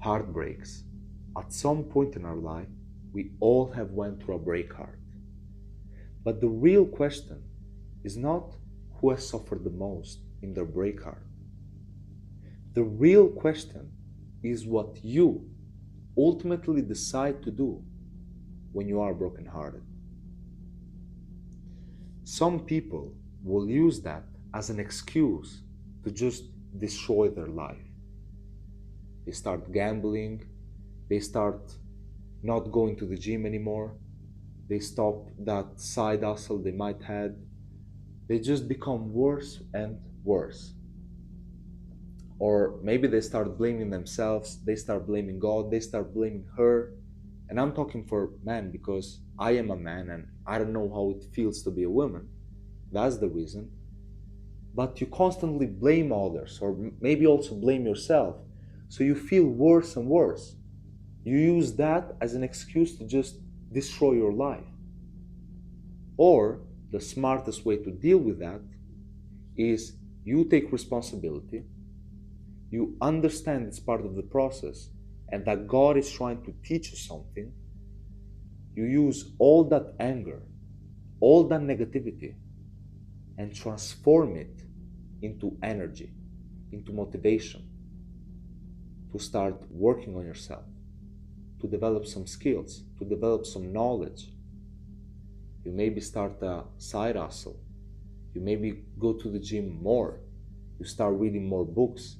heartbreaks. At some point in our life, we all have went through a break heart. But the real question is not who has suffered the most in their break heart. The real question is what you ultimately decide to do when you are brokenhearted. Some people will use that as an excuse to just destroy their life. They start gambling, they start not going to the gym anymore, they stop that side hustle they might had. They just become worse and worse. Or maybe they start blaming themselves, they start blaming God, they start blaming her. And I'm talking for men because I am a man and I don't know how it feels to be a woman. That's the reason. But you constantly blame others or maybe also blame yourself. So you feel worse and worse. You use that as an excuse to just destroy your life. Or the smartest way to deal with that is you take responsibility, you understand it's part of the process and that God is trying to teach you something. You use all that anger, all that negativity, and transform it into energy, into motivation, to start working on yourself, to develop some skills, to develop some knowledge. You maybe start a side hustle. You maybe go to the gym more. You start reading more books.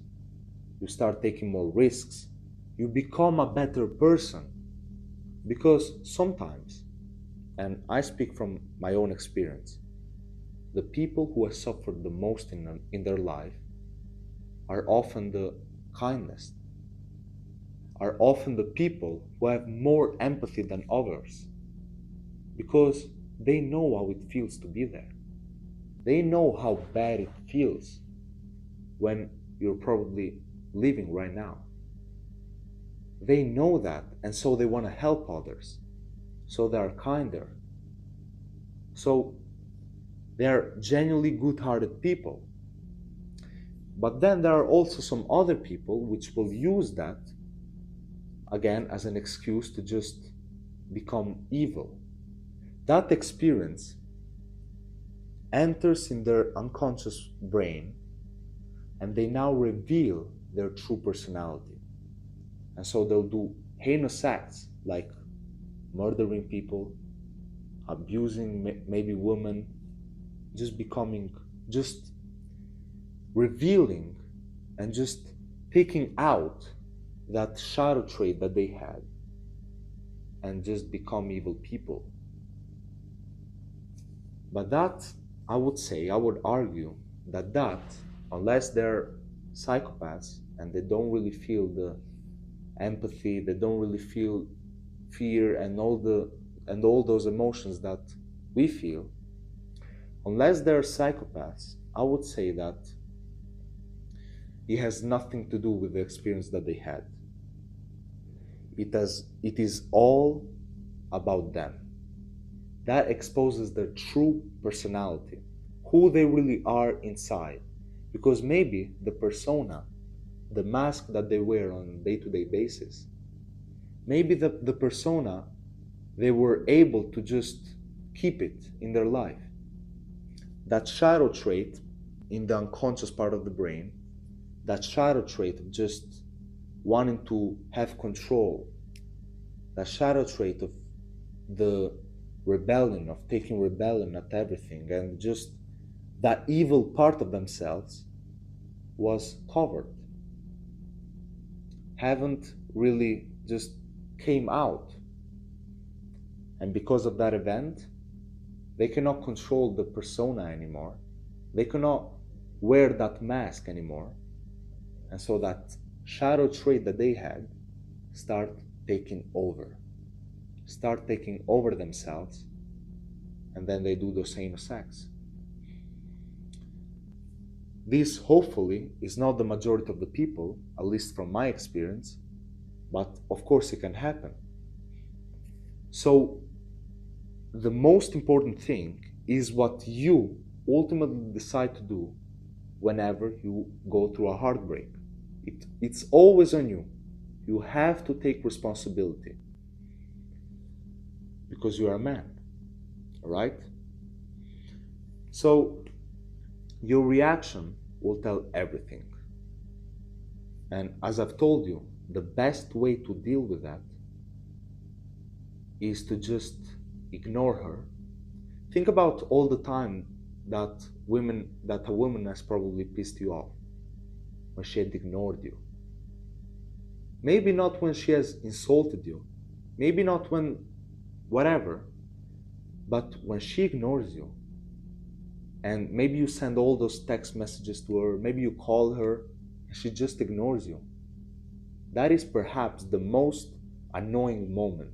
You start taking more risks. You become a better person. Because sometimes, and I speak from my own experience, the people who have suffered the most in their life are often the kindest, are often the people who have more empathy than others, because they know how it feels to be there. They know how bad it feels when you're probably living right now. They know that, and so they want to help others. So they are kinder. So they are genuinely good-hearted people. But then there are also some other people which will use that, again, as an excuse to just become evil. That experience enters in their unconscious brain and they now reveal their true personality. And so they'll do heinous acts like murdering people, abusing maybe women, just revealing and just picking out that shadow trait that they had and just become evil people. But that, I would argue that unless they're psychopaths and they don't really feel the empathy, they don't really feel fear and all those emotions that we feel, unless they're psychopaths, I would say that it has nothing to do with the experience that they had. It is all about them. That exposes their true personality, who they really are inside. Because maybe the persona, the mask that they wear on a day-to-day basis, maybe the persona, they were able to just keep it in their life. That shadow trait in the unconscious part of the brain, that shadow trait of just wanting to have control, that shadow trait of the rebellion, of taking rebellion at everything, and just that evil part of themselves was covered, haven't really just came out. And because of that event, they cannot control the persona anymore. They cannot wear that mask anymore. And so that shadow trait that they had start taking over themselves, and then they do those heinous acts. This hopefully is not the majority of the people, at least from my experience, but of course it can happen. So the most important thing is what you ultimately decide to do whenever you go through a heartbreak. It's always on you. You have to take responsibility because you are a man, all right? So your reaction will tell everything. And as I've told you, the best way to deal with that is to just ignore her. Think about all the time that a woman has probably pissed you off when she had ignored you. Maybe not when she has insulted you, maybe not when whatever, but when she ignores you, and maybe you send all those text messages to her, maybe you call her, and she just ignores you. That is perhaps the most annoying moment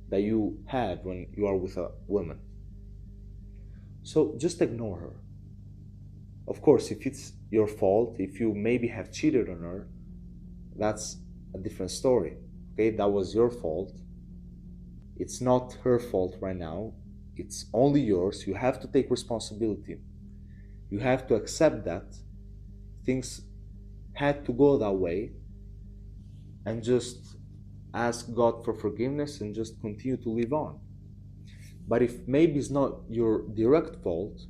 that you have when you are with a woman. So just ignore her. Of course, if it's your fault, if you maybe have cheated on her, that's a different story. Okay, that was your fault. It's not her fault right now. It's only yours. You have to take responsibility. You have to accept that things had to go that way and just ask God for forgiveness and just continue to live on. But if maybe it's not your direct fault,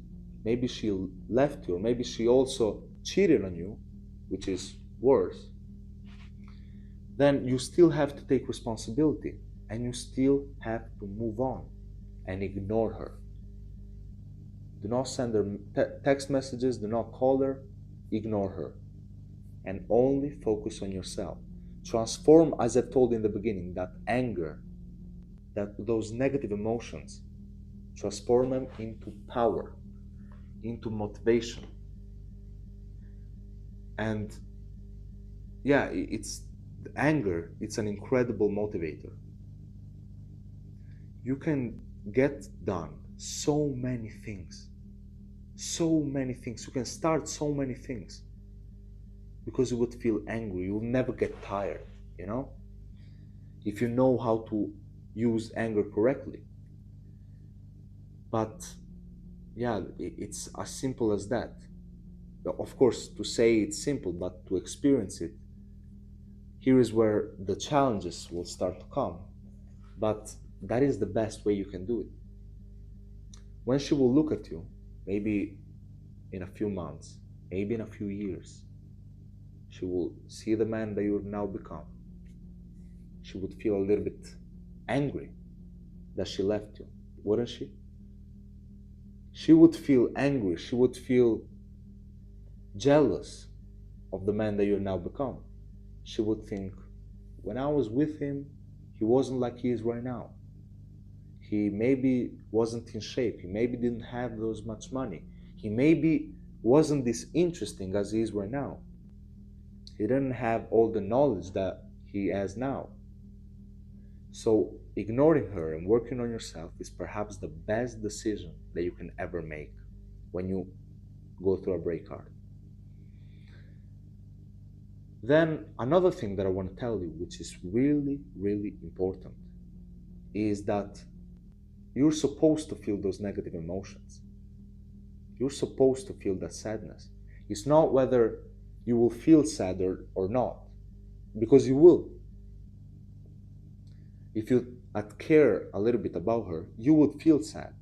maybe she left you, or maybe she also cheated on you, which is worse, then you still have to take responsibility and you still have to move on and ignore her. Do not send her text messages, do not call her, ignore her, and only focus on yourself. Transform, as I've told you in the beginning, that anger, those negative emotions, transform them into power, into motivation. And yeah, it's anger, it's an incredible motivator. You can get done so many things. You can start so many things because you would feel angry. You will never get tired, if you know how to use anger correctly. But yeah, it's as simple as that. Of course, to say it's simple, but to experience it, here is where the challenges will start to come. But that is the best way you can do it. When she will look at you, maybe in a few months, maybe in a few years, she will see the man that you have now become. She would feel a little bit angry that she left you, wouldn't she? She would feel angry, she would feel jealous of the man that you have now become. She would think, when I was with him, he wasn't like he is right now. He maybe wasn't in shape, he maybe didn't have those much money, he maybe wasn't this interesting as he is right now. He didn't have all the knowledge that he has now. So ignoring her and working on yourself is perhaps the best decision that you can ever make when you go through a breakup. Then another thing that I want to tell you, which is really, really important, is that you're supposed to feel those negative emotions. You're supposed to feel that sadness. It's not whether you will feel sad or not, because you will. If you care a little bit about her, you would feel sad.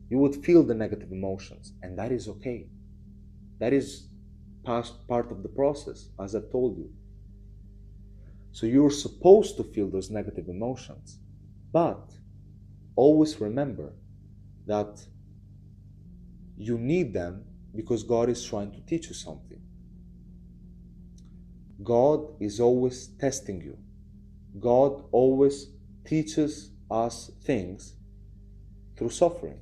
You would feel the negative emotions, and that is okay. That is part of the process, as I've told you. So you're supposed to feel those negative emotions, but always remember that you need them because God is trying to teach you something. God is always testing you. God always teaches us things through suffering.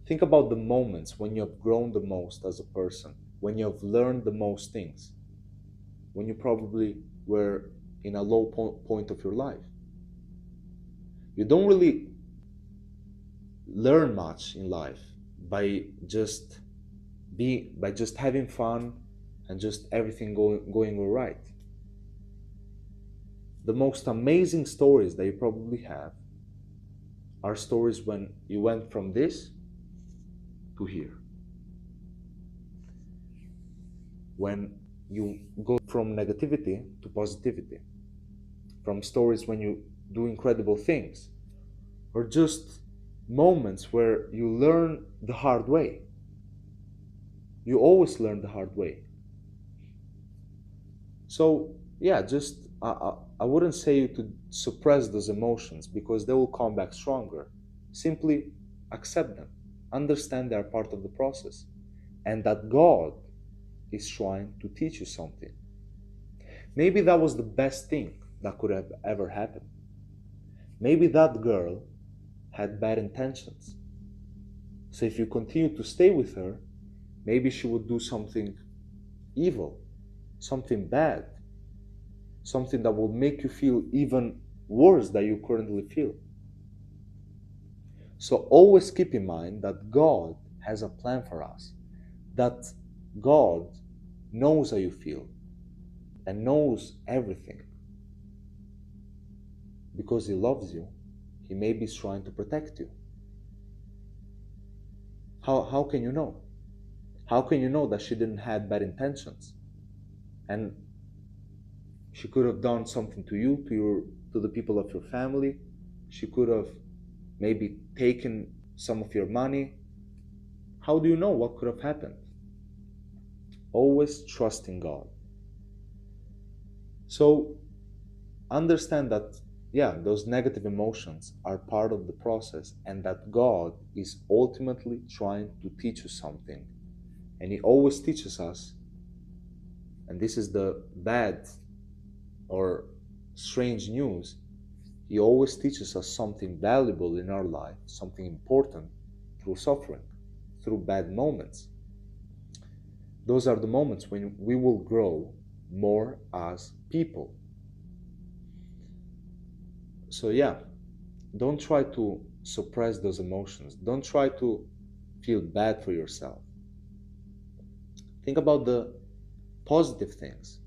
Think about the moments when you have grown the most as a person, when you have learned the most things, when you probably were in a low point of your life. You don't really learn much in life by just having fun and just everything going all right. The most amazing stories that you probably have are stories when you went from this to here. When you go from negativity to positivity, from stories when you do incredible things, or just moments where you learn the hard way. You always learn the hard way. So, yeah, just I wouldn't say you to suppress those emotions because they will come back stronger. Simply accept them, understand they are part of the process, and that God is trying to teach you something. Maybe that was the best thing that could have ever happened. Maybe that girl had bad intentions. So if you continue to stay with her, maybe she would do something evil, something bad, something that will make you feel even worse than you currently feel. So always keep in mind that God has a plan for us, that God knows how you feel and knows everything. Because He loves you, He may be trying to protect you. How can you know? How can you know that she didn't have bad intentions? And she could have done something to you, to the people of your family. She could have maybe taken some of your money. How do you know what could have happened? Always trust in God. So understand that, yeah, those negative emotions are part of the process and that God is ultimately trying to teach you something. And He always teaches us, and this is the bad or strange news, He always teaches us something valuable in our life, something important through suffering, through bad moments. Those are the moments when we will grow more as people. So, yeah, don't try to suppress those emotions. Don't try to feel bad for yourself. Think about the positive things.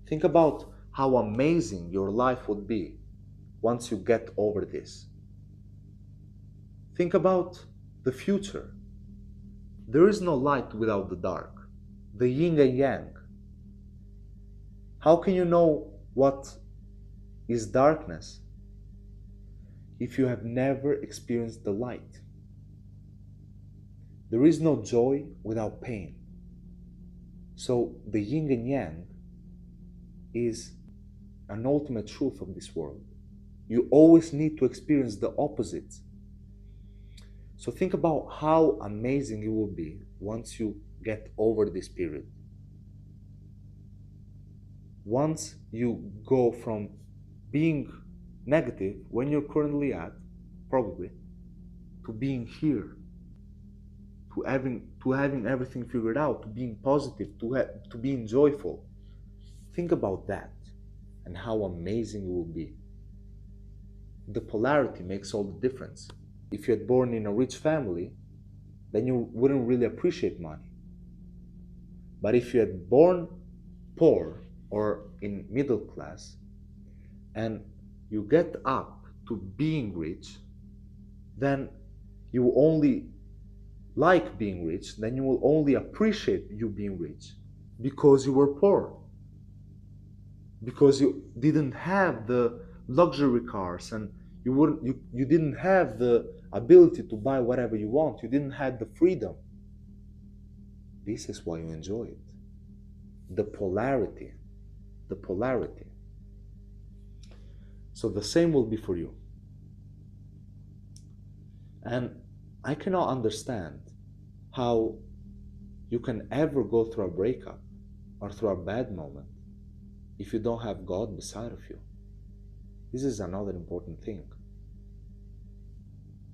Think about how amazing your life would be once you get over this. Think about the future. There is no light without the dark, the yin and yang. How can you know what is darkness if you have never experienced the light? There is no joy without pain. So the yin and yang is an ultimate truth of this world. You always need to experience the opposite. So think about how amazing it will be once you get over this period. Once you go from being negative when you're currently at, probably, to being here, to having everything figured out, to being positive, to being joyful. Think about that and how amazing it will be. The polarity makes all the difference. If you had born in a rich family, then you wouldn't really appreciate money. But if you had born poor or in middle class and you get up to being rich, then you will only like being rich, then you will only appreciate you being rich because you were poor, because you didn't have the luxury cars and you didn't have the ability to buy whatever you want. You didn't have the freedom. This is why you enjoy it. The polarity. The polarity. So the same will be for you. And I cannot understand how you can ever go through a breakup or through a bad moment if you don't have God beside of you. This is another important thing.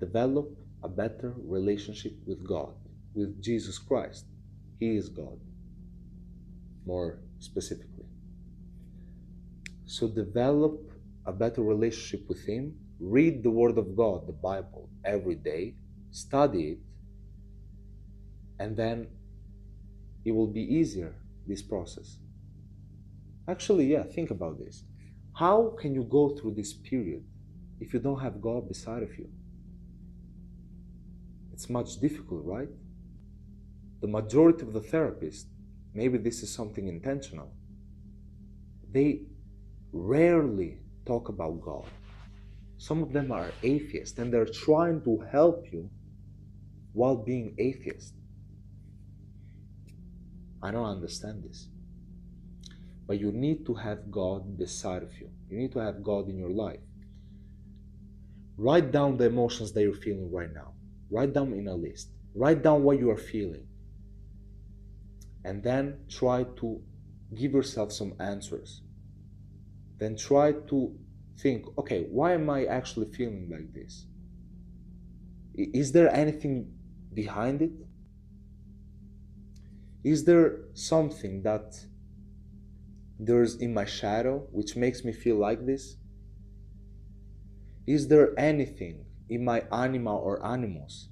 Develop a better relationship with God, with Jesus Christ. He is God, more specifically. So develop a better relationship with Him. Read the Word of God, the Bible, every day. Study it. And then it will be easier, this process. Actually, yeah, think about this. How can you go through this period if you don't have God beside of you? It's much difficult, right? The majority of the therapists maybe this is something intentional, they rarely talk about God. Some of them are atheists and they're trying to help you while being atheist. I don't understand this. But you need to have God beside of you. You need to have God in your life. Write down the emotions that you're feeling right now. Write them in a list. Write down what you are feeling. And then try to give yourself some answers. Then try to think, okay, why am I actually feeling like this? Is there anything behind it? Is there something that there's in my shadow which makes me feel like this? Is there anything in my anima or animus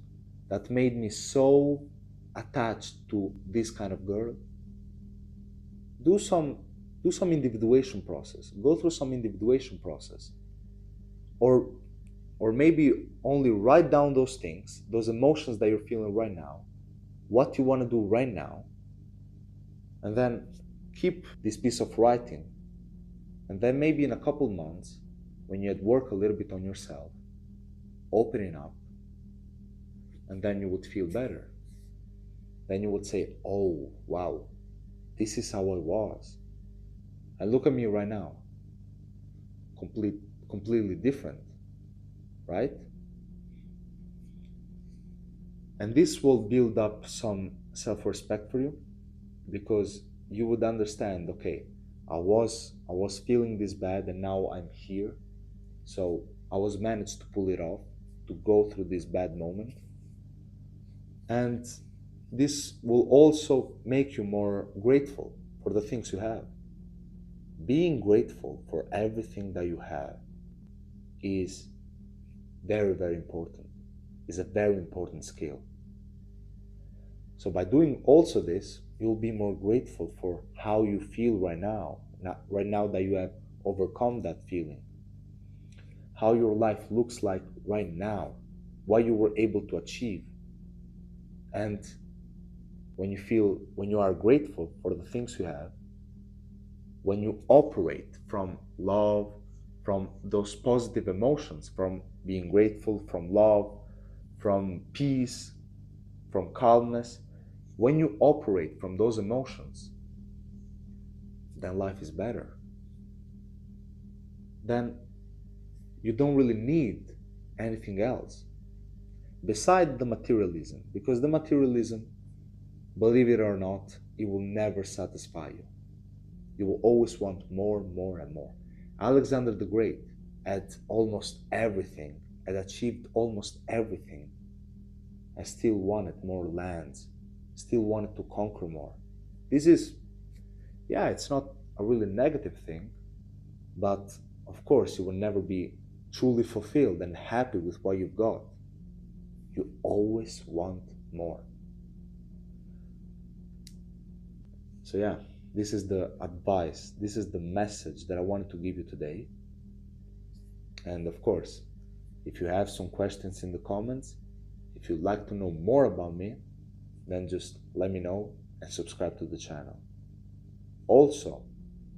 that made me so attached to this kind of girl? Do some individuation process. Go through some individuation process. Or maybe only write down those things, those emotions that you're feeling right now, what you want to do right now, and then keep this piece of writing. And then maybe in a couple months, when you had worked a little bit on yourself, opening up, and then you would feel better. Then you would say, oh, wow, this is how I was. And look at me right now. Completely different, right? And this will build up some self-respect for you, because you would understand, okay, I was feeling this bad and now I'm here. So I was managed to pull it off, to go through this bad moment. And this will also make you more grateful for the things you have. Being grateful for everything that you have is very, very important. Is a very important skill. So by doing also this, you'll be more grateful for how you feel right now that you have overcome that feeling. How your life looks like right now, what you were able to achieve. And when you are grateful for the things you have, when you operate from love, from those positive emotions, from being grateful, from love, from peace, from calmness, when you operate from those emotions, then life is better. Then you don't really need anything else beside the materialism, because the materialism, believe it or not, it will never satisfy you. You will always want more, more, and more. Alexander the Great had almost everything, had achieved almost everything, and still wanted more lands, still wanted to conquer more. This is, it's not a really negative thing, but of course you will never be truly fulfilled and happy with what you've got. You always want more. So this is the advice, this is the message that I wanted to give you today. And of course, if you have some questions in the comments, if you'd like to know more about me, then just let me know and subscribe to the channel. Also,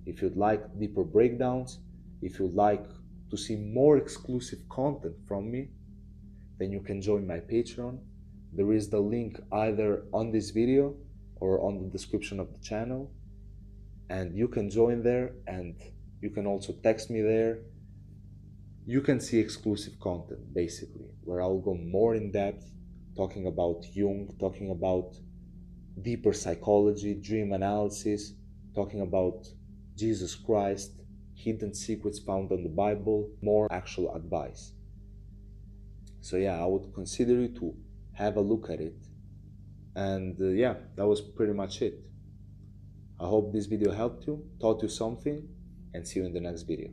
if you'd like deeper breakdowns, if you'd like to see more exclusive content from me, then you can join my Patreon. There is the link either on this video or on the description of the channel. And you can join there, and you can also text me there. You can see exclusive content, basically, where I'll go more in depth, talking about Jung, talking about deeper psychology, dream analysis, talking about Jesus Christ, hidden secrets found in the Bible, more actual advice. So I would consider you to have a look at it. And that was pretty much it. I hope this video helped you, taught you something, and see you in the next video.